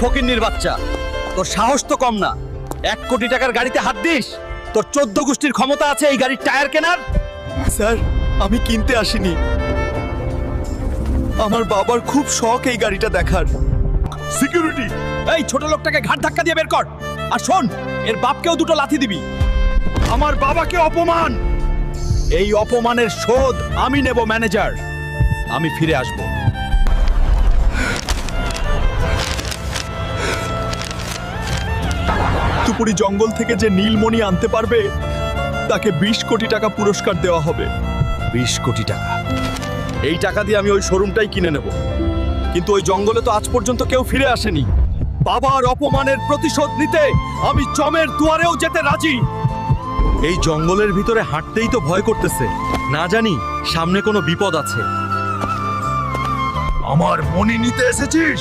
ফকিন্নির বাচ্চা, তোর সাহস তো কম না। 1 কোটি টাকার গাড়িতে হাত দিস? তোর 14 গোষ্ঠীর ক্ষমতা আছে এই গাড়ির টায়ার কেনার? স্যার, আমি কিনতে আসিনি। আমার বাবার খুব শখ এই গাড়িটা দেখার। সিকিউরিটি, এই ছোট লোকটাকে ঘাট ধাক্কা দিয়ে বের কর। আর শোন, এর বাপকেও 2টো লাথি দিবি। আমার বাবাকে অপমান, এই অপমানের শোধ আমি নেব ম্যানেজার। আমি ফিরে আসব। তুপুরি জঙ্গল থেকে যে নীলমণি আনতে পারবে তাকে 20 কোটি টাকা পুরস্কার দেওয়া হবে। 20 কোটি টাকা? এই টাকা দিয়ে আমি ওই শোরুমটাই কিনে নেব। কিন্তু ওই জঙ্গলে তো আজ পর্যন্ত কেউ ফিরে আসেনি। বাবার অপমানের প্রতিশোধ নিতে আমি জমের দুয়ারেও যেতে রাজি। এই জঙ্গলের ভিতরে হাঁটতেই তো ভয় করতেছে, না জানি সামনে কোনো বিপদ আছে। আমার মণি নিতে এসেছিস?